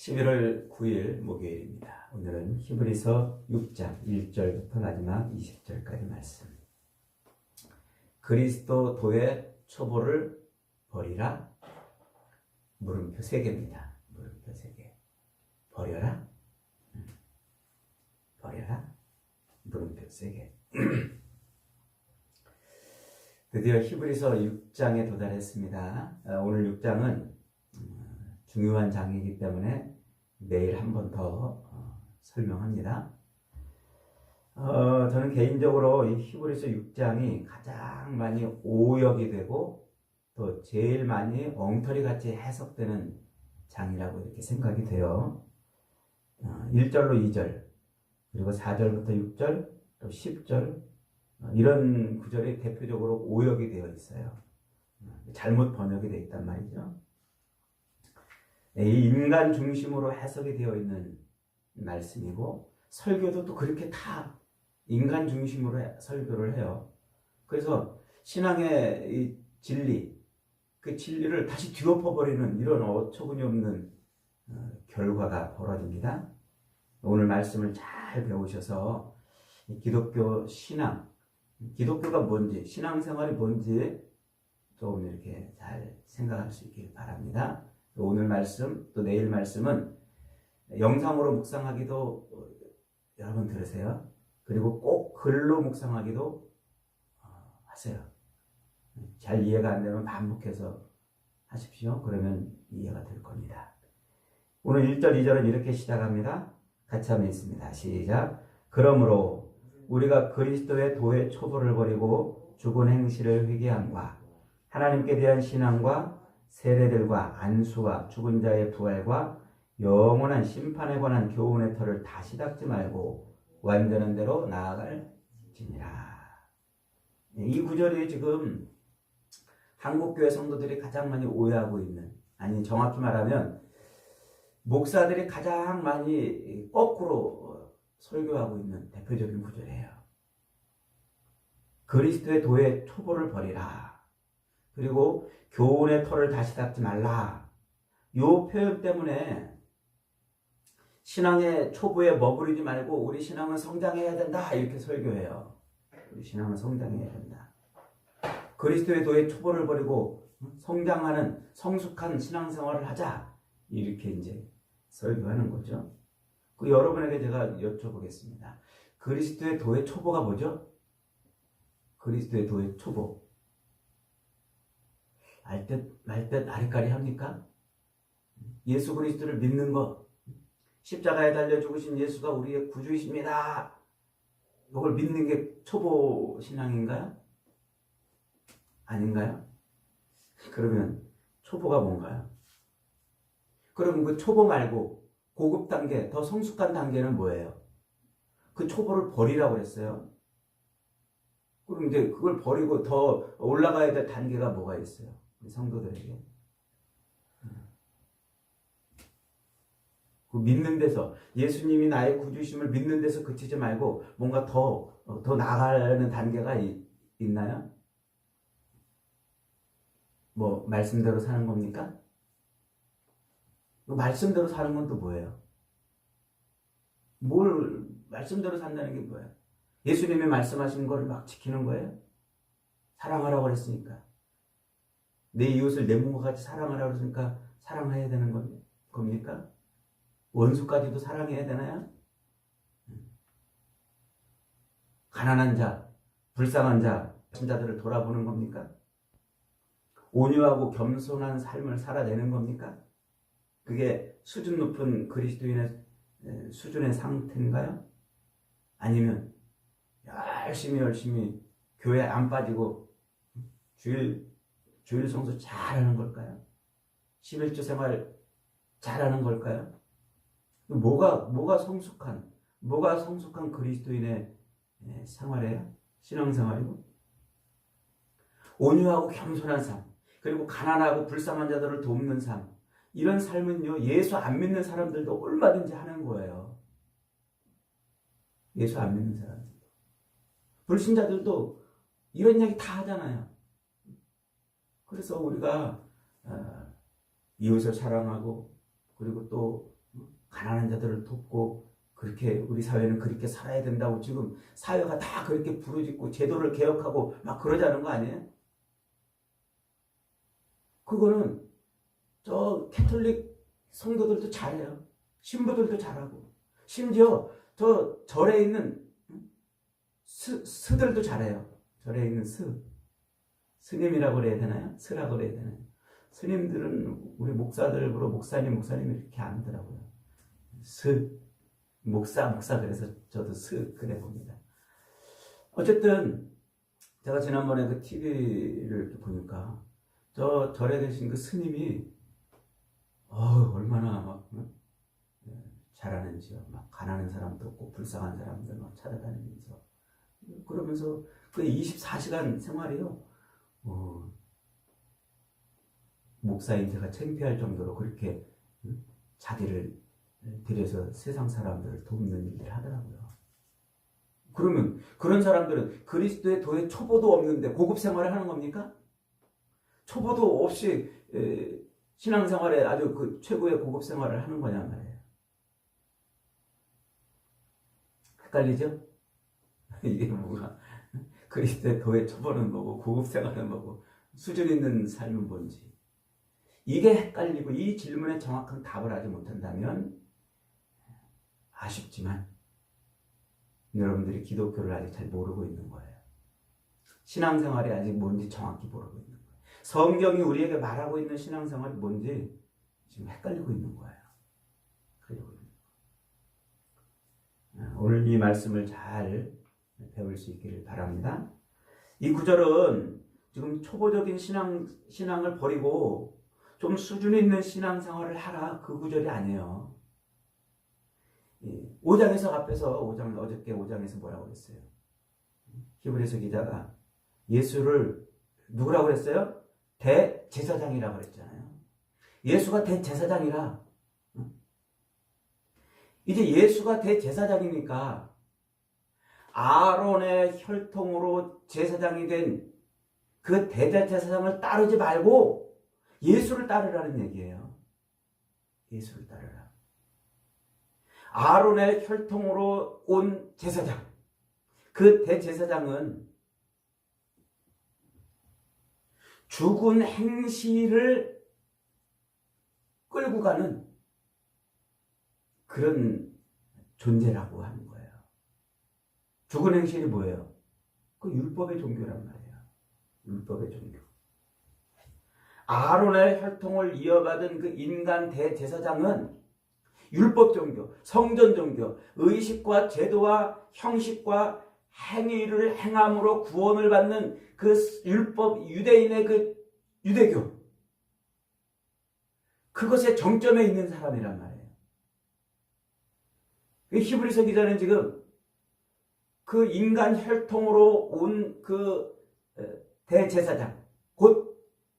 11월 9일 목요일입니다. 오늘은 히브리서 6장 1절부터 마지막 20절까지 말씀. 그리스도 도의 초보를 버리라. 물음표 3개입니다. 물음표 3개. 버려라. 버려라. 물음표 3개. 드디어 히브리서 6장에 도달했습니다. 오늘 6장은 중요한 장이기 때문에 내일 한 번 더 설명합니다. 저는 개인적으로 이 히브리서 6장이 가장 많이 오역이 되고 또 제일 많이 엉터리 같이 해석되는 장이라고 이렇게 생각이 돼요. 1절로 2절 그리고 4절부터 6절 또 10절 이런 구절이 대표적으로 오역이 되어 있어요. 잘못 번역이 되어 있단 말이죠. 이 인간 중심으로 해석이 되어 있는 말씀이고 설교도 또 그렇게 다 인간 중심으로 설교를 해요. 그래서 신앙의 이 진리, 그 진리를 다시 뒤엎어버리는 이런 어처구니 없는 결과가 벌어집니다. 오늘 말씀을 잘 배우셔서 기독교 신앙, 기독교가 뭔지, 신앙생활이 뭔지 좀 이렇게 잘 생각할 수 있길 바랍니다. 오늘 말씀, 또 내일 말씀은 영상으로 묵상하기도 여러분 들으세요. 그리고 꼭 글로 묵상하기도 하세요. 잘 이해가 안 되면 반복해서 하십시오. 그러면 이해가 될 겁니다. 오늘 1절, 2절은 이렇게 시작합니다. 같이 한번 읽습니다. 시작. 그러므로 우리가 그리스도의 도의 초보를 버리고 죽은 행실을 회개함과 하나님께 대한 신앙과 세례들과 안수와 죽은 자의 부활과 영원한 심판에 관한 교훈의 터를 다시 닦지 말고 완전한 대로 나아갈지니라. 이 구절이 지금 한국교회 성도들이 가장 많이 오해하고 있는, 아니 정확히 말하면 목사들이 가장 많이 거꾸로 설교하고 있는 대표적인 구절이에요. 그리스도의 도의 초보를 버리라. 그리고 교훈의 터를 다시 닦지 말라. 이 표현 때문에 신앙의 초보에 머무르지 말고 우리 신앙은 성장해야 된다 이렇게 설교해요. 우리 신앙은 성장해야 된다. 그리스도의 도의 초보를 버리고 성장하는 성숙한 신앙생활을 하자 이렇게 이제 설교하는 거죠. 그 여러분에게 제가 여쭤보겠습니다. 그리스도의 도의 초보가 뭐죠? 그리스도의 도의 초보. 알듯 말듯 아리까리 합니까? 예수 그리스도를 믿는 것, 십자가에 달려 죽으신 예수가 우리의 구주이십니다. 이걸 믿는 게 초보 신앙인가요? 아닌가요? 그러면 초보가 뭔가요? 그럼 그 초보 말고 고급 단계, 더 성숙한 단계는 뭐예요? 그 초보를 버리라고 했어요. 그럼 이제 그걸 버리고 더 올라가야 될 단계가 뭐가 있어요? 우리 성도들에게. 그 믿는 데서, 예수님이 나의 구주심을 믿는 데서 그치지 말고 뭔가 더 나아가는 단계가 있나요? 뭐 말씀대로 사는 겁니까? 말씀대로 사는 건 또 뭐예요? 뭘 말씀대로 산다는 게 뭐예요? 예수님이 말씀하신 거를 막 지키는 거예요? 사랑하라고 그랬으니까. 내 이웃을 내 몸과 같이 사랑하라고 그랬으니까 사랑해야 되는 겁니까? 원수까지도 사랑해야 되나요? 가난한 자, 불쌍한 자, 자들을 돌아보는 겁니까? 온유하고 겸손한 삶을 살아내는 겁니까? 그게 수준 높은 그리스도인의 수준의 상태인가요? 아니면 열심히 교회 안 빠지고 주일 성수 잘하는 걸까요? 11조 생활 잘하는 걸까요? 뭐가 성숙한 그리스도인의 생활이에요? 신앙생활이고? 온유하고 겸손한 삶, 그리고 가난하고 불쌍한 자들을 돕는 삶, 이런 삶은요, 예수 안 믿는 사람들도 얼마든지 하는 거예요. 예수 안 믿는 사람들. 불신자들도 이런 얘기 다 하잖아요. 그래서 우리가 이웃을 사랑하고 그리고 또 가난한 자들을 돕고 그렇게 우리 사회는 그렇게 살아야 된다고 지금 사회가 다 그렇게 부르짖고 제도를 개혁하고 막 그러자는 거 아니에요? 그거는 저 캐톨릭 성도들도 잘해요. 신부들도 잘하고 심지어 저 절에 있는 스들도 잘해요. 절에 있는 스님이라고 그래야 되나요? 스라고 그래야 되나요? 스님들은 우리 목사들으로 목사님 이렇게 안 하더라고요. 목사 그래서 저도 그래 봅니다. 어쨌든 제가 지난번에 그 TV를 보니까 저 절에 계신 그 스님이 얼마나 막 잘하는지요. 막 가난한 사람도 없고 불쌍한 사람들 막 찾아다니면서 그러면서 그 24시간 생활이요. 목사인 제가 창피할 정도로 그렇게 자기를 들여서 세상 사람들을 돕는 일을 하더라고요. 그러면 그런 사람들은 그리스도의 도에 초보도 없는데 고급 생활을 하는 겁니까? 초보도 없이 신앙생활에 아주 그 최고의 고급 생활을 하는 거냔 말이에요. 헷갈리죠? 이게 뭐가 그리스도의 도의 초보는 뭐고 고급 생활은 뭐고 수준 있는 삶은 뭔지 이게 헷갈리고 이 질문에 정확한 답을 하지 못한다면 아쉽지만 여러분들이 기독교를 아직 잘 모르고 있는 거예요. 신앙생활이 아직 뭔지 정확히 모르고 있는 거예요. 성경이 우리에게 말하고 있는 신앙생활이 뭔지 지금 헷갈리고 있는 거예요. 오늘 이 말씀을 잘 배울 수 있기를 바랍니다. 이 구절은 지금 초보적인 신앙을 버리고 좀 수준 있는 신앙생활을 하라 그 구절이 아니에요. 5장에서 앞에서 어저께 5장에서 뭐라고 그랬어요? 히브리서 기자가 예수를 누구라고 그랬어요? 대제사장이라고 그랬잖아요. 예수가 대제사장이라. 이제 예수가 대제사장이니까 아론의 혈통으로 제사장이 된 그 대제사장을 따르지 말고 예수를 따르라는 얘기예요. 예수를 따르라. 아론의 혈통으로 온 제사장, 그 대제사장은 죽은 행실을 끌고 가는 그런 존재라고 하는 거예요. 죽은 행실이 뭐예요? 그 율법의 종교란 말이에요. 율법의 종교. 아론의 혈통을 이어받은 그 인간 대제사장은 율법 종교, 성전 종교, 의식과 제도와 형식과 행위를 행함으로 구원을 받는 그 율법, 유대인의 그 유대교, 그것의 정점에 있는 사람이란 말이에요. 히브리서 기자는 지금 그 인간 혈통으로 온 그 대제사장, 곧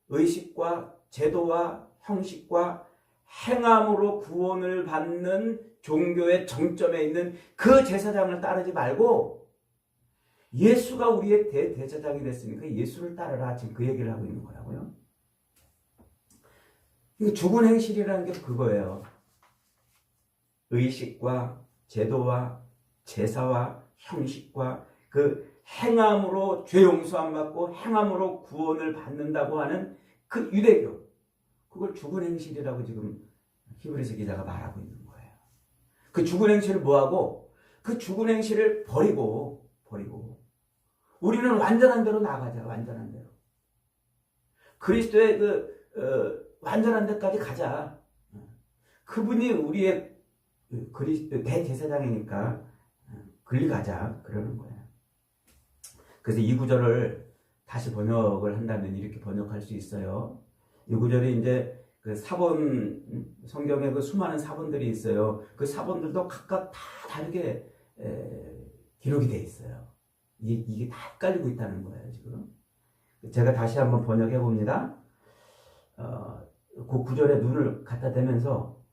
의식과 제도와 형식과 행함으로 구원을 받는 종교의 정점에 있는 그 제사장을 따르지 말고 예수가 우리의 대제사장이 됐으니까 예수를 따르라. 지금 그 얘기를 하고 있는 거라고요. 죽은 행실이라는 게 그거예요. 의식과 제도와 제사와 형식과 그 행함으로 죄 용서함 받고 행함으로 구원을 받는다고 하는 그 유대교, 그걸 죽은 행실이라고 지금 히브리서 기자가 말하고 있는 거예요. 그 죽은 행실을 뭐하고? 그 죽은 행실을 버리고 우리는 완전한 대로 나가자. 완전한 대로 그리스도의 완전한 데까지 가자. 그분이 우리의 그리스도 대제사장이니까 그리 가자 그러는 거예요. 그래서 이 구절을 다시 번역을 한다면 이렇게 번역할 수 있어요. 이 구절이 이제 그 사본, 성경에 그 수많은 사본들이 있어요. 그 사본들도 각각 다 다르게 기록이 돼 있어요. 이게 다 헷갈리고 있다는 거예요, 지금. 제가 다시 한번 번역해 봅니다. 그 구절에 눈을 갖다 대면서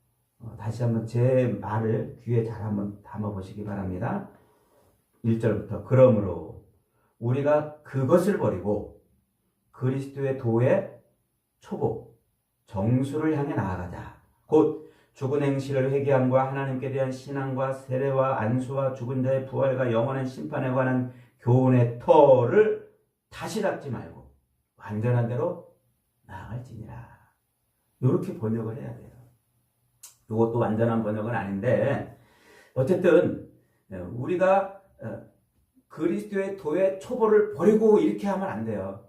다시 한번 제 말을 귀에 잘 한번 담아 보시기 바랍니다. 1절부터 그러므로 우리가 그것을 버리고 그리스도의 도의 초보 정수를 향해 나아가자. 곧 죽은 행실을 회개함과 하나님께 대한 신앙과 세례와 안수와 죽은 자의 부활과 영원한 심판에 관한 교훈의 터를 다시 닫지 말고 완전한 대로 나아갈지니라. 이렇게 번역을 해야 돼요. 이것도 완전한 번역은 아닌데 어쨌든 우리가 그리스도의 도의 초보를 버리고 이렇게 하면 안 돼요.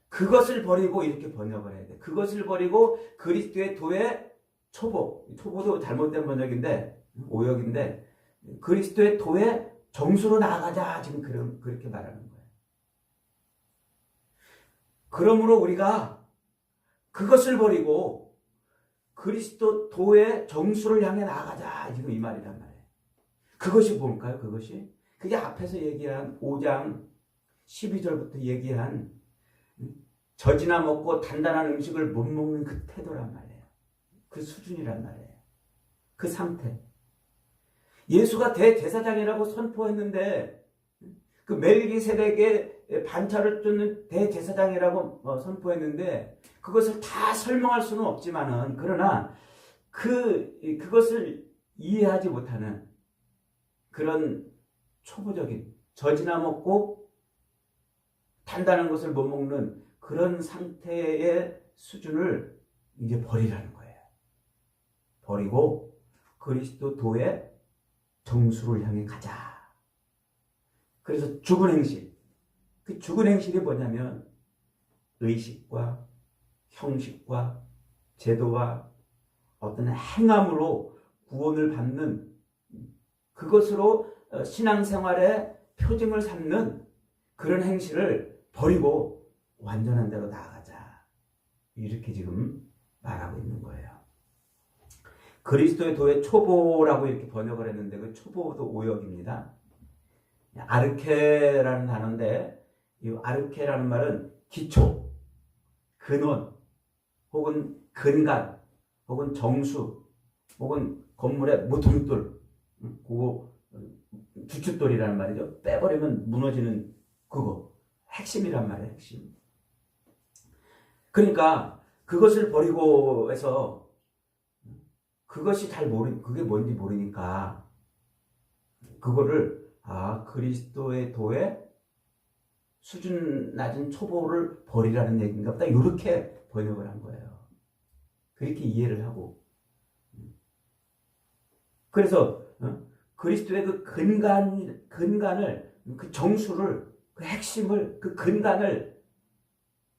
그것을 버리고 이렇게 번역을 해야 돼. 그것을 버리고 그리스도의 도의 초보도 잘못된 번역인데 오역인데 그리스도의 도의 정수로 나아가자 지금 그렇게 말하는 거예요. 그러므로 우리가 그것을 버리고 그리스도 도의 정수를 향해 나아가자 지금 이 말이란 말이에요. 그것이 뭘까요? 그게 앞에서 얘기한 5장 12절부터 얘기한 젖이나 먹고 단단한 음식을 못 먹는 그 태도란 말이에요. 그 수준이란 말이에요. 그 상태. 예수가 대제사장이라고 선포했는데 그 멜기세덱의 반차를 쫓는 대제사장이라고 선포했는데 그것을 다 설명할 수는 없지만은 그러나 그것을 이해하지 못하는 그런 초보적인 젖이나 먹고 단단한 것을 못 먹는 그런 상태의 수준을 이제 버리라는 거예요. 버리고 그리스도 도의 정수를 향해 가자. 그래서 죽은 행실. 그 죽은 행실이 뭐냐면 의식과 형식과 제도와 어떤 행함으로 구원을 받는 그것으로 신앙생활의 표징을 삼는 그런 행실을 버리고 완전한 대로 나아가자. 이렇게 지금 말하고 있는 거예요. 그리스도의 도의 초보라고 이렇게 번역을 했는데 그 초보도 오역입니다. 아르케라는 단어인데 이 아르케라는 말은 기초, 근원, 혹은 근간, 혹은 정수, 혹은 건물의 모퉁돌, 그거 주춧돌이라는 말이죠. 빼버리면 무너지는 그거 핵심이란 말이에요. 핵심. 그러니까 그것을 버리고 해서 그것이 그게 뭔지 모르니까 그거를 그리스도의 도의 수준 낮은 초보를 버리라는 얘기인가 보다. 이렇게 번역을 한 거예요. 그렇게 이해를 하고. 그래서 그리스도의 그 근간을 그 정수를 그 핵심을 그 근간을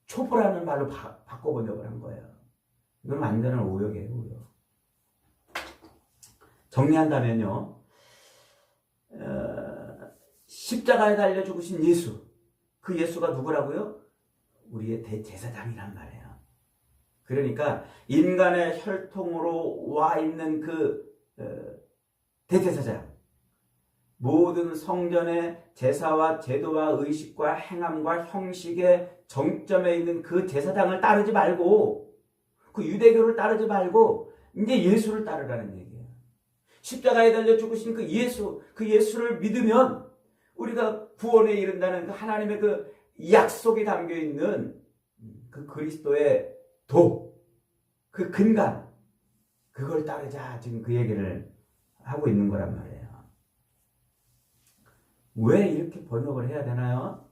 초보라는 말로 바꿔 번역을 한 거예요. 이건 완전한 오역이에요. 오역. 정리한다면요. 십자가에 달려 죽으신 예수. 그 예수가 누구라고요? 우리의 대제사장이란 말이에요. 그러니까 인간의 혈통으로 와 있는 그 대제사장. 모든 성전의 제사와 제도와 의식과 행함과 형식의 정점에 있는 그 제사장을 따르지 말고 그 유대교를 따르지 말고 이제 예수를 따르라는 얘기예요. 십자가에 달려 죽으신 그 예수를 믿으면 우리가 구원에 이른다는 그 하나님의 그 약속이 담겨 있는 그 그리스도의 그 근간, 그걸 따르자. 지금 그 얘기를 하고 있는 거란 말이에요. 왜 이렇게 번역을 해야 되나요?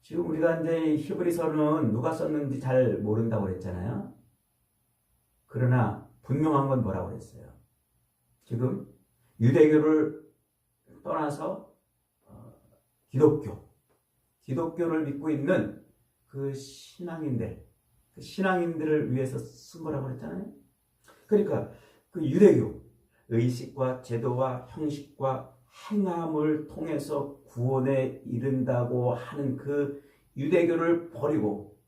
지금 우리가 이제 히브리서는 누가 썼는지 잘 모른다고 그랬잖아요. 그러나 분명한 건 뭐라고 그랬어요? 지금 유대교를 떠나서 기독교를 믿고 있는 그 신앙인들을 위해서 쓴 거라고 그랬잖아요. 그러니까 그 유대교, 의식과 제도와 형식과 행함을 통해서 구원에 이른다고 하는 그 유대교를 버리고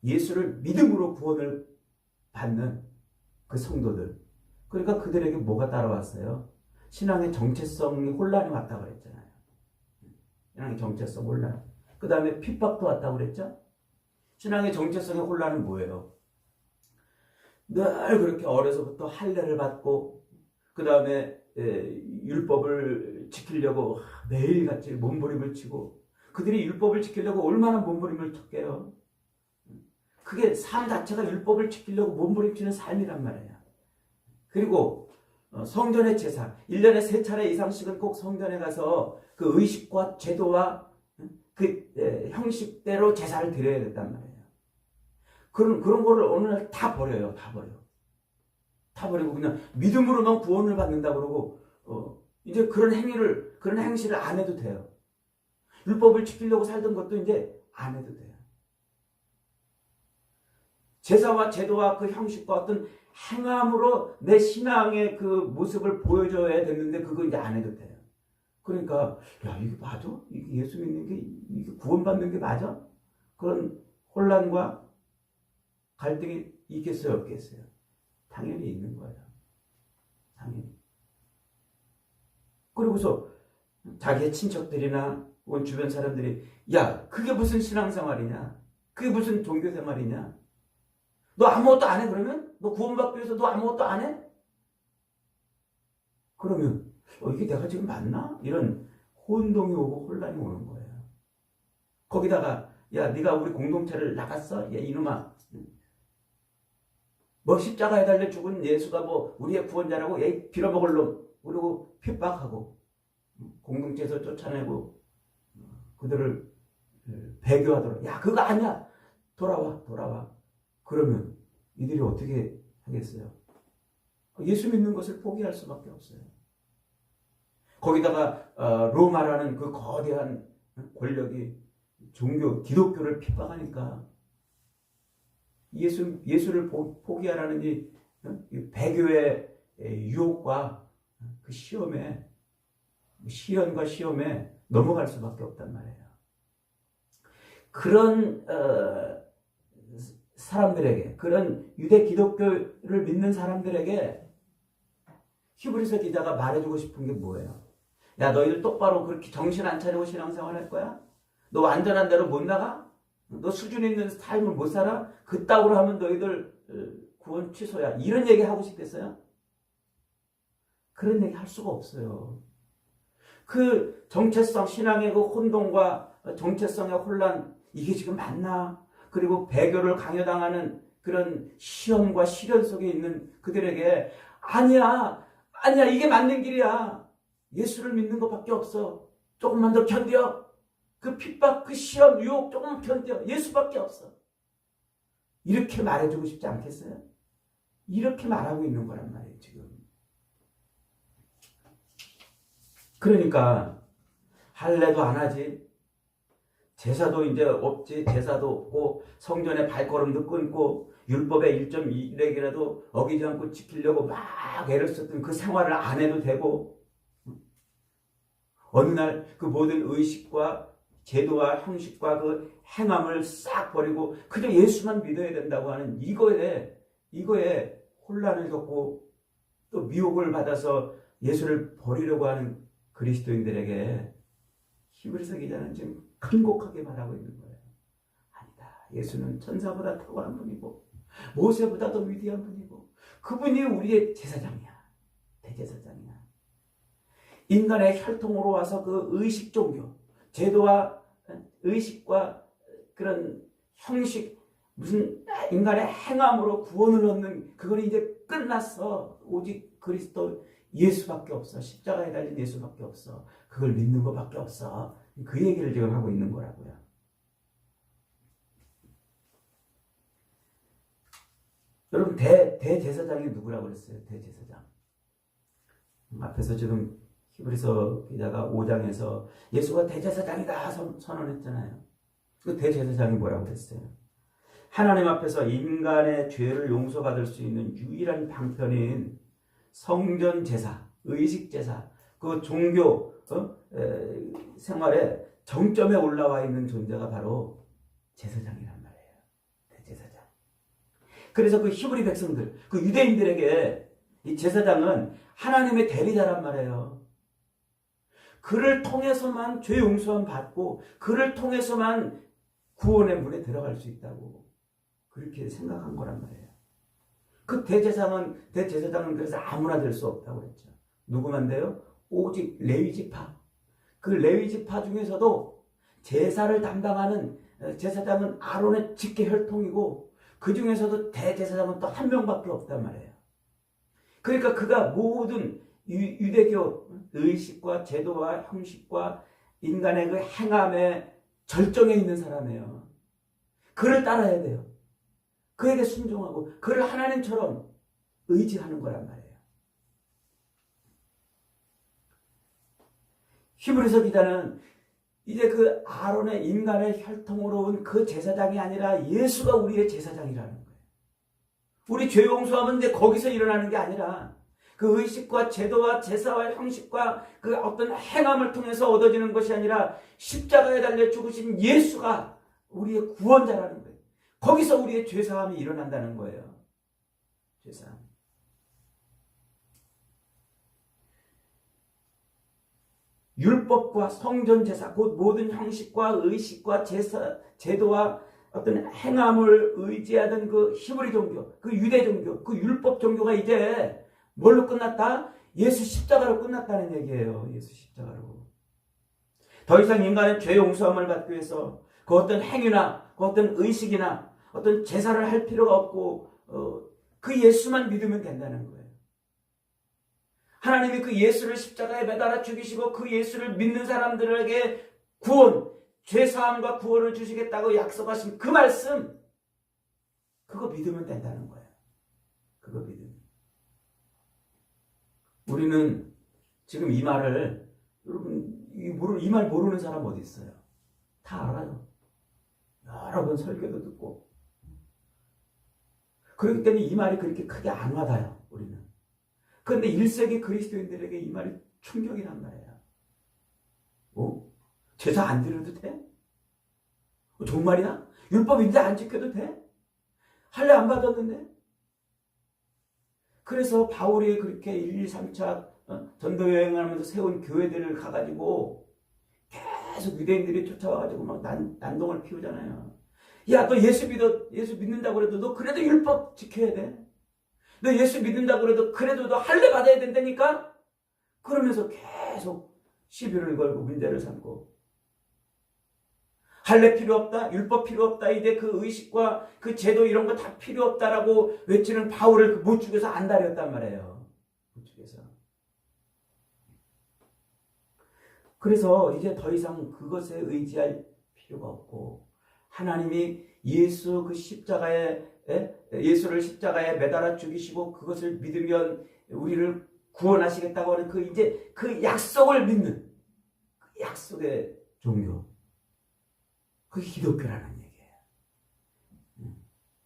예수를 믿음으로 구원을 받는 그 성도들. 그러니까 그들에게 뭐가 따라왔어요? 신앙의 정체성이 혼란이 왔다고 그랬잖아요. 신앙의 정체성 혼란. 그 다음에 핍박도 왔다고 그랬죠? 신앙의 정체성의 혼란은 뭐예요? 늘 그렇게 어려서부터 할례를 받고 그 다음에 율법을 지키려고 매일같이 몸부림을 치고 그들이 율법을 지키려고 얼마나 몸부림을 쳤게요. 그게 삶 자체가 율법을 지키려고 몸부림치는 삶이란 말이에요. 그리고 성전의 제사, 1년에 3차례 이상씩은 꼭 성전에 가서 그 의식과 제도와 그 형식대로 제사를 드려야 된단 말이에요. 그런 거를 어느 날 다 버려요. 다 버리고 그냥 믿음으로만 구원을 받는다 그러고 이제 그런 행실을 안 해도 돼요. 율법을 지키려고 살던 것도 이제 안 해도 돼요. 제사와 제도와 그 형식과 어떤 행함으로 내 신앙의 그 모습을 보여줘야 됐는데 그거 이제 안 해도 돼요. 그러니까 야 이게 맞아? 이게 예수 믿는 게 이게 구원받는 게 맞아? 그런 혼란과 갈등이 있겠어요, 없겠어요? 당연히 있는 거예요. 당연히. 그리고서 자기의 친척들이나 혹은 주변 사람들이 야 그게 무슨 신앙생활이냐? 그게 무슨 종교생활이냐? 너 아무것도 안 해 그러면? 너 구원받기 위해서 너 아무것도 안 해? 그러면 이게 내가 지금 맞나? 이런 혼동이 오고 혼란이 오는 거예요. 거기다가 야 네가 우리 공동체를 나갔어? 야 이놈아 뭐 십자가에 달려 죽은 예수가 뭐 우리의 구원자라고 얘 빌어먹을 놈 그리고 핍박하고 공동체에서 쫓아내고 그들을 배교하도록 야 그거 아니야 돌아와 그러면 이들이 어떻게 하겠어요? 예수 믿는 것을 포기할 수밖에 없어요. 거기다가 로마라는 그 거대한 권력이 기독교를 핍박하니까 예수를 포기하라는 이 배교의 유혹과 그 시련과 시험에 넘어갈 수밖에 없단 말이에요. 그런 사람들에게, 그런 유대 기독교를 믿는 사람들에게 히브리서 기자가 말해주고 싶은 게 뭐예요? 야 너희들 똑바로 그렇게 정신 안 차리고 신앙생활 할 거야? 너 완전한 대로 못 나가? 너 수준 있는 삶을 못 살아? 그따구로 하면 너희들 구원 취소야. 이런 얘기 하고 싶겠어요? 그런 얘기 할 수가 없어요. 그 정체성, 신앙의 그 혼동과 정체성의 혼란, 이게 지금 맞나? 그리고 배교를 강요당하는 그런 시험과 시련 속에 있는 그들에게 아니야, 이게 맞는 길이야. 예수를 믿는 것밖에 없어. 조금만 더 견뎌. 그 핍박, 그 시험, 유혹 조금만 견뎌. 예수밖에 없어. 이렇게 말해주고 싶지 않겠어요? 이렇게 말하고 있는 거란 말이에요, 지금. 그러니까 할례도 안 하지. 제사도 이제 없지. 제사도 없고 성전의 발걸음도 끊고 율법의 1.1액이라도 어기지 않고 지키려고 막 애를 썼던 그 생활을 안 해도 되고 어느 날 그 모든 의식과 제도와 형식과 그 행함을 싹 버리고 그저 예수만 믿어야 된다고 하는 이거에 혼란을 겪고 또 미혹을 받아서 예수를 버리려고 하는 그리스도인들에게 히브리서 기자는 지금 간곡하게 말하고 있는 거예요. 아니다. 예수는 천사보다 탁월한 분이고 모세보다 더 위대한 분이고 그분이 우리의 제사장이야. 대제사장이야. 인간의 혈통으로 와서 그 의식 종교, 제도와 의식과 그런 형식, 무슨 인간의 행함으로 구원을 얻는 그건 이제 끝났어. 오직 그리스도 예수밖에 없어. 십자가에 달린 예수밖에 없어. 그걸 믿는 것밖에 없어. 그 얘기를 지금 하고 있는 거라고요. 여러분 대제사장이 누구라고 그랬어요? 대제사장. 앞에서 지금 히브리서 기자가 5장에서 예수가 대제사장이다 선언했잖아요. 그 대제사장이 뭐라고 그랬어요? 하나님 앞에서 인간의 죄를 용서받을 수 있는 유일한 방편인 성전 제사, 의식 제사, 그 종교 생활의 정점에 올라와 있는 존재가 바로 제사장이란 말이에요. 대제사장. 그래서 그 히브리 백성들, 그 유대인들에게 이 제사장은 하나님의 대리자란 말이에요. 그를 통해서만 죄 용서함 받고 그를 통해서만 구원의 문에 들어갈 수 있다고 그렇게 생각한 거란 말이에요. 그 대제사장은 그래서 아무나 될 수 없다고 그랬죠. 누구만 돼요? 오직 레위지파. 그 레위지파 중에서도 제사를 담당하는 제사장은 아론의 직계 혈통이고 그 중에서도 대제사장은 또 한 명밖에 없단 말이에요. 그러니까 그가 모든 유대교 의식과 제도와 형식과 인간의 그 행함의 절정에 있는 사람이에요. 그를 따라야 돼요. 그에게 순종하고 그를 하나님처럼 의지하는 거란 말이에요. 히브리서 기자는 이제 그 아론의 인간의 혈통으로 온 그 제사장이 아니라 예수가 우리의 제사장이라는 거예요. 우리 죄 용서하면 이제 거기서 일어나는 게 아니라 그 의식과 제도와 제사와 형식과 그 어떤 행함을 통해서 얻어지는 것이 아니라 십자가에 달려 죽으신 예수가 우리의 구원자라는 거예요. 거기서 우리의 죄사함이 일어난다는 거예요. 죄사함. 율법과 성전 제사, 곧 모든 형식과 의식과 제사, 제도와 어떤 행함을 의지하던 그 히브리 종교, 그 유대 종교, 그 율법 종교가 이제 뭘로 끝났다? 예수 십자가로 끝났다는 얘기예요. 예수 십자가로. 더 이상 인간은 죄 용서함을 받기 위해서 그 어떤 행위나 그 어떤 의식이나 어떤 제사를 할 필요가 없고 그 예수만 믿으면 된다는 거예요. 하나님이 그 예수를 십자가에 매달아 죽이시고 그 예수를 믿는 사람들에게 구원, 죄사함과 구원을 주시겠다고 약속하신 그 말씀, 그거 믿으면 된다는 거예요. 그거 믿으면. 우리는 지금 이 말을, 여러분, 이 말 모르는 사람 어디 있어요? 다 알아요. 여러 번 설교도 듣고. 그렇기 때문에 이 말이 그렇게 크게 안 와닿아요, 우리는. 그런데 1세기 그리스도인들에게 이 말이 충격이란 말이에요. 제사 안 드려도 돼? 정말이야? 율법인데 안 지켜도 돼? 할례 안 받았는데? 그래서 바울이 그렇게 1, 2, 3차 전도 여행을 하면서 세운 교회들을 가가지고 계속 유대인들이 쫓아와가지고 막 난동을 피우잖아요. 야, 너 예수 믿는다고 그래도 너 그래도 율법 지켜야 돼. 너 예수 믿는다고 그래도 그래도 너 할례 받아야 된다니까? 그러면서 계속 시비를 걸고 문제를 삼고. 할례 필요 없다, 율법 필요 없다, 이제 그 의식과 그 제도 이런 거 다 필요 없다라고 외치는 바울을 못 죽여서 안달이었단 말이에요. 못 죽여서. 그래서 이제 더 이상 그것에 의지할 필요가 없고 하나님이 예수를 십자가에 매달아 죽이시고 그것을 믿으면 우리를 구원하시겠다고 하는 그 약속을 믿는 그 약속의 종교. 그게 기독교라는 얘기예요.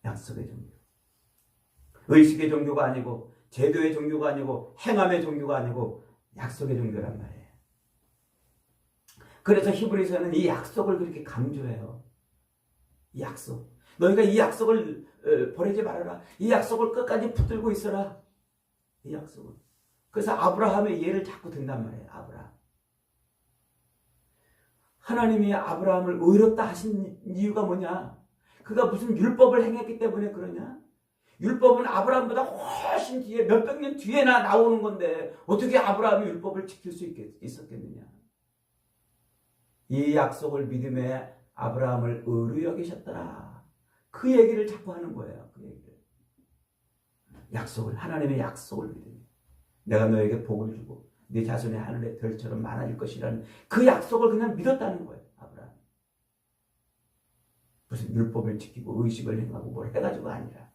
약속의 종교. 의식의 종교가 아니고 제도의 종교가 아니고 행함의 종교가 아니고 약속의 종교란 말이에요. 그래서 히브리서는 이 약속을 그렇게 강조해요. 이 약속. 너희가 이 약속을 버리지 말아라. 이 약속을 끝까지 붙들고 있어라. 이 약속을. 그래서 아브라함의 예를 자꾸 든단 말이에요. 아브라함. 하나님이 아브라함을 의롭다 하신 이유가 뭐냐? 그가 무슨 율법을 행했기 때문에 그러냐? 율법은 아브라함보다 훨씬 뒤에 몇백 년 뒤에나 나오는 건데 어떻게 아브라함이 율법을 지킬 수 있었겠느냐? 이 약속을 믿음에 아브라함을 의로 여기셨더라. 그 얘기를 자꾸 하는 거예요. 그 얘기를. 약속을, 하나님의 약속을 믿으며 내가 너에게 복을 주고 네 자손이 하늘의 별처럼 많아질 것이라는 그 약속을 그냥 믿었다는 거예요. 아브라함. 무슨 율법을 지키고 의식을 행하고 뭘 해가지고가 아니라.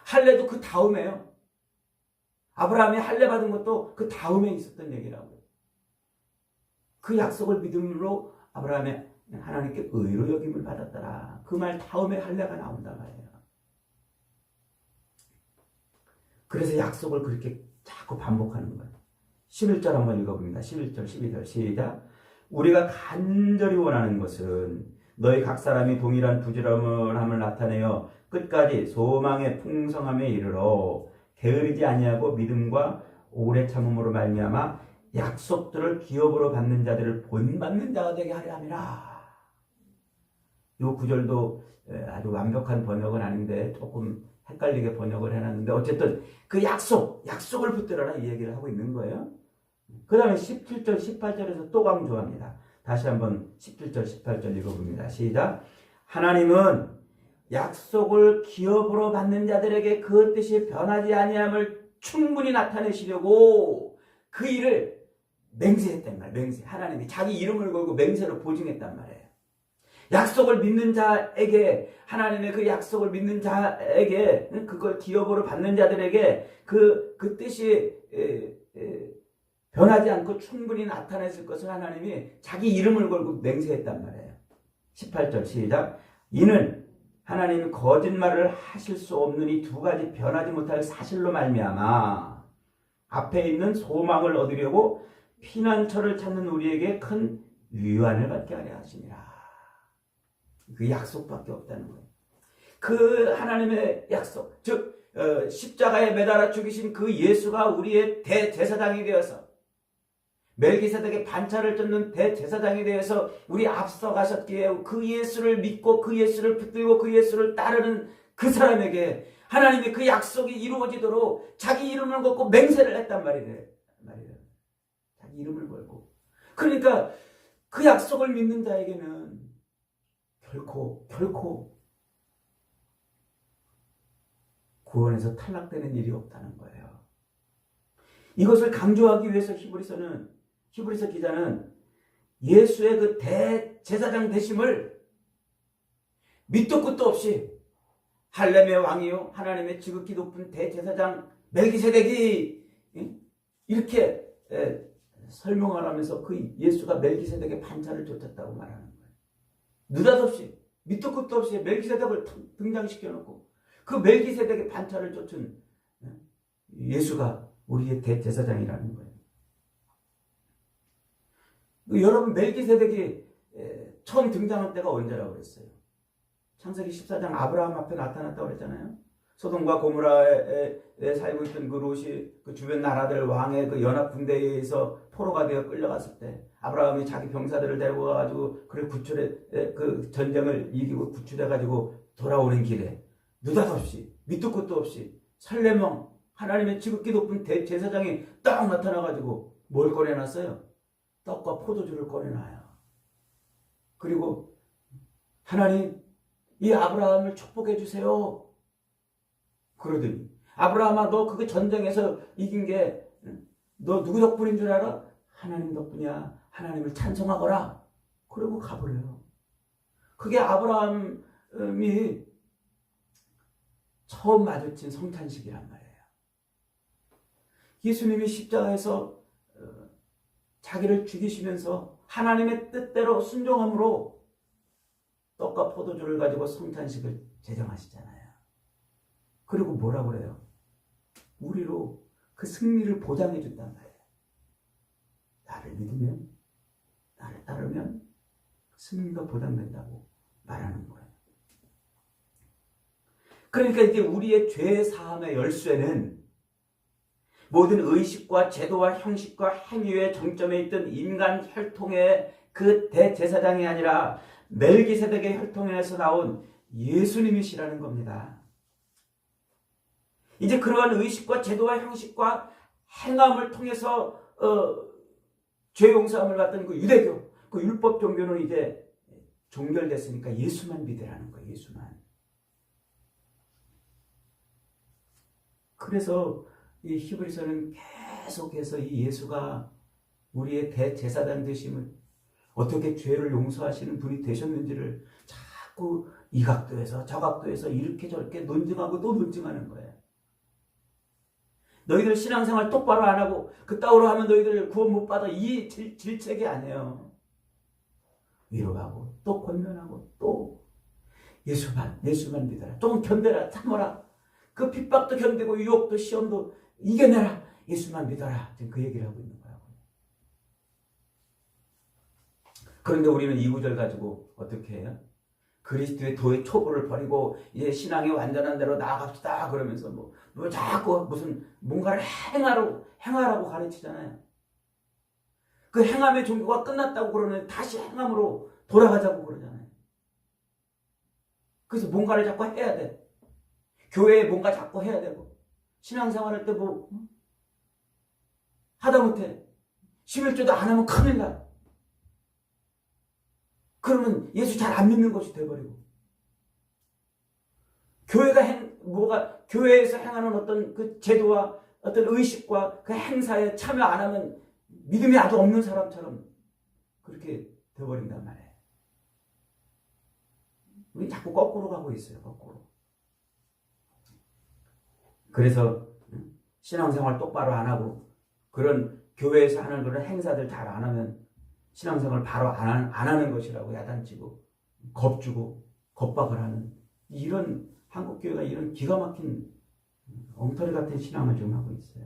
할례도 그 다음에요. 아브라함이 할례 받은 것도 그 다음에 있었던 얘기라고요. 그 약속을 믿음으로 아브라함이 하나님께 의로 여김을 받았더라. 그 말 다음에 할례가 나온단 말이에요. 그래서 약속을 그렇게 자꾸 반복하는 거예요. 11절 한번 읽어봅니다. 11절, 12절 시작. 우리가 간절히 원하는 것은 너희 각 사람이 동일한 부지런함을 나타내어 끝까지 소망의 풍성함에 이르러 게으르지 아니하고 믿음과 오래 참음으로 말미암아 약속들을 기업으로 받는 자들을 본받는 자가 되게 하려 함이라. 이 구절도 아주 완벽한 번역은 아닌데 조금 헷갈리게 번역을 해놨는데 어쨌든 그 약속을 붙들어라 이 얘기를 하고 있는 거예요. 그 다음에 17절, 18절에서 또 강조합니다. 다시 한번 17절, 18절 읽어봅니다. 시작. 하나님은 약속을 기업으로 받는 자들에게 그 뜻이 변하지 아니함을 충분히 나타내시려고 그 일을 맹세했단 말이에요. 맹세. 하나님이 자기 이름을 걸고 맹세로 보증했단 말이에요. 약속을 믿는 자에게, 하나님의 그 약속을 믿는 자에게, 그걸 기업으로 받는 자들에게 그 뜻이 변하지 않고 충분히 나타냈을 것을 하나님이 자기 이름을 걸고 맹세했단 말이에요. 18절 시작. 이는 하나님이 거짓말을 하실 수 없는 이 두 가지 변하지 못할 사실로 말미암아 앞에 있는 소망을 얻으려고 피난처를 찾는 우리에게 큰 위안을 받게 하려 하시니라. 그 약속밖에 없다는 거예요. 그 하나님의 약속, 즉 십자가에 매달아 죽이신 그 예수가 우리의 대제사장이 되어서 멜기세덱의 반차를 쫓는 대제사장이 되어서 우리 앞서가셨기에 그 예수를 믿고 그 예수를 붙들고 그 예수를 따르는 그 사람에게 하나님이 그 약속이 이루어지도록 자기 이름을 걸고 맹세를 했단 말이에요. 자기 이름을 걸고. 그러니까 그 약속을 믿는 자에게는 결코 구원에서 탈락되는 일이 없다는 거예요. 이것을 강조하기 위해서 히브리서 기자는 예수의 그 대제사장 되심을 밑도 끝도 없이 할렘의 왕이요 하나님의 지극히 높은 대제사장 멜기세덱이 이렇게 설명하면서 그 예수가 멜기세덱의 반차를 쫓았다고 말하는 거예요. 느닷없이 밑도 끝도 없이 멜기세덱을 등장시켜 놓고 그 멜기세덱의 반차를 쫓은 예수가 우리의 대제사장이라는 거예요. 여러분, 멜기세덱이 처음 등장한 때가 언제라고 그랬어요? 창세기 14장 아브라함 앞에 나타났다고 그랬잖아요. 소돔과 고모라에 살고 있던 그 롯이 그 주변 나라들 왕의 그 연합 군대에 의해서 포로가 되어 끌려갔을 때 아브라함이 자기 병사들을 데리고 가가지고 그를 그 전쟁을 이기고 구출해가지고 돌아오는 길에 느닷없이 밑도 끝도 없이 설레멍 하나님의 지극히 높은 대제사장이 딱 나타나가지고 뭘 꺼내놨어요? 떡과 포도주를 꺼내놔요. 그리고 하나님, 이 아브라함을 축복해 주세요. 그러더니 아브라함아, 너 그 전쟁에서 이긴 게 너 누구 덕분인 줄 알아? 하나님 덕분이야. 하나님을 찬송하거라. 그러고 가버려요. 그게 아브라함이 처음 마주친 성탄식이란 말이에요. 예수님이 십자가에서 자기를 죽이시면서 하나님의 뜻대로 순종함으로 떡과 포도주를 가지고 성탄식을 제정하시잖아요. 그리고 뭐라고 그래요? 우리로 그 승리를 보장해 준단 말이에요. 나를 믿으면, 나를 따르면 승리가 보장된다고 말하는 거예요. 그러니까 이제 우리의 죄 사함의 열쇠는 모든 의식과 제도와 형식과 행위의 정점에 있던 인간 혈통의 그 대제사장이 아니라 멜기세덱의 혈통에서 나온 예수님이시라는 겁니다. 이제 그러한 의식과 제도와 형식과 행함을 통해서 죄 용서함을 받던 그 유대교, 그 율법 종교는 이제 종결됐으니까 예수만 믿으라는 거예요. 예수만. 그래서 이 히브리서는 계속해서 이 예수가 우리의 대제사장 되심을, 어떻게 죄를 용서하시는 분이 되셨는지를 자꾸 이 각도에서 저 각도에서 이렇게 저렇게 논증하고 또 논증하는 거예요. 너희들 신앙생활 똑바로 안 하고 그따위로 하면 너희들 구원 못 받아, 이 질책이 아니에요. 위로하고 또 권면하고 또 예수만 믿어라. 조금 견뎌라. 참아라. 그 핍박도 견디고 유혹도 시험도 이겨내라. 예수만 믿어라. 지금 그 얘기를 하고 있는 거라고요. 그런데 우리는 이 구절 가지고 어떻게 해요? 그리스도의 도의 초보를 버리고 이제 신앙의 완전한 대로 나아갑시다 그러면서 뭐 자꾸 무슨 뭔가를 행하라고 가르치잖아요. 그 행함의 종교가 끝났다고 그러면 다시 행함으로 돌아가자고 그러잖아요. 그래서 뭔가를 자꾸 해야 돼. 교회에 뭔가 자꾸 해야 되고, 신앙생활할 때 뭐 하다못해 11조도 안 하면 큰일 나. 그러면 예수 잘 안 믿는 것이 돼버리고, 교회에서 행하는 어떤 그 제도와 어떤 의식과 그 행사에 참여 안 하면 믿음이 아주 없는 사람처럼 그렇게 되어버린단 말이에요. 우리 자꾸 거꾸로 가고 있어요. 거꾸로. 그래서 신앙생활 똑바로 안 하고 그런 교회에서 하는 그런 행사들 잘 안 하면 신앙생활 바로 안 하는 것이라고 야단치고 겁주고 겁박을 하는 이런 한국교회가 이런 기가 막힌 엉터리 같은 신앙을 지금 하고 있어요.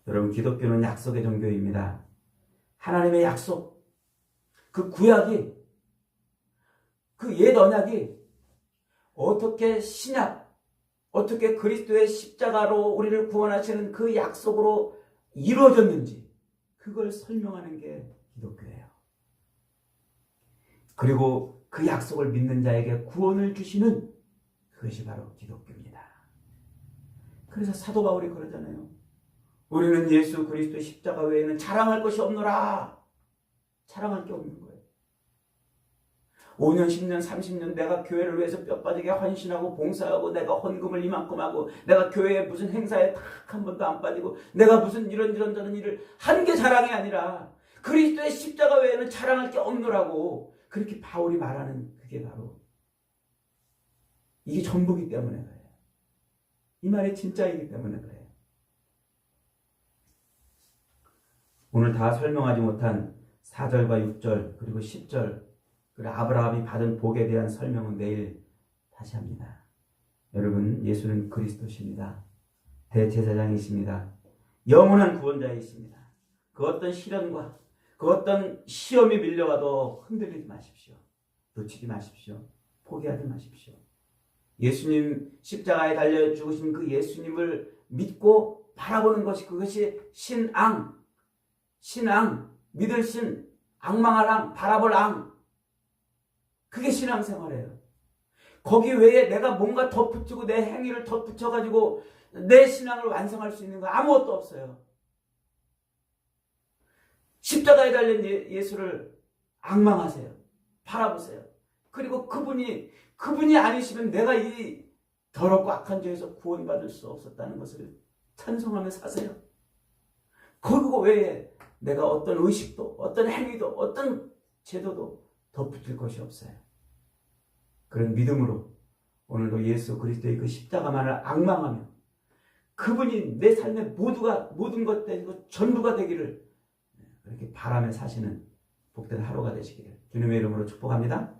여러분, 기독교는 약속의 종교입니다. 하나님의 약속, 그 구약이, 그 옛 언약이 어떻게 어떻게 그리스도의 십자가로 우리를 구원하시는 그 약속으로 이루어졌는지 그걸 설명하는 게 기독교예요. 그리고 그 약속을 믿는 자에게 구원을 주시는 그것이 바로 기독교입니다. 그래서 사도 바울이 그러잖아요. 우리는 예수 그리스도의 십자가 외에는 자랑할 것이 없노라. 자랑할 게 없는 거예요. 5년, 10년, 30년 내가 교회를 위해서 뼈 빠지게 헌신하고 봉사하고 내가 헌금을 이만큼 하고 내가 교회에 무슨 행사에 딱 한 번도 안 빠지고 내가 무슨 이런 저런 일을 한 게 자랑이 아니라 그리스도의 십자가 외에는 자랑할 게 없노라고 그렇게 바울이 말하는 그게 바로 이게 전부기 때문에 그래요. 이 말이 진짜이기 때문에 그래요. 오늘 다 설명하지 못한 4절과 6절 그리고 10절 그리고 아브라함이 받은 복에 대한 설명은 내일 다시 합니다. 여러분, 예수는 그리스도십니다. 대제사장이십니다. 영원한 구원자이십니다. 그 어떤 시련과 그 어떤 시험이 밀려와도 흔들리지 마십시오. 놓치지 마십시오. 포기하지 마십시오. 예수님 십자가에 달려 죽으신 그 예수님을 믿고 바라보는 것이 그것이 신앙, 믿을 신, 앙망할 앙, 바라볼 앙. 그게 신앙생활이에요. 거기 외에 내가 뭔가 덧붙이고 내 행위를 덧붙여가지고 내 신앙을 완성할 수 있는 거 아무것도 없어요. 십자가에 달린 예수를 앙망하세요. 바라보세요. 그리고 그분이 아니시면 내가 이 더럽고 악한 죄에서 구원받을 수 없었다는 것을 찬송하며 사세요. 그거 외에 내가 어떤 의식도 어떤 행위도 어떤 제도도 덧붙일 것이 없어요. 그런 믿음으로 오늘도 예수 그리스도의 그 십자가만을 앙망하며 그분이 내 삶의 모든 것 되고 전부가 되기를 그렇게 바라며 사시는 복된 하루가 되시기를 주님의 이름으로 축복합니다.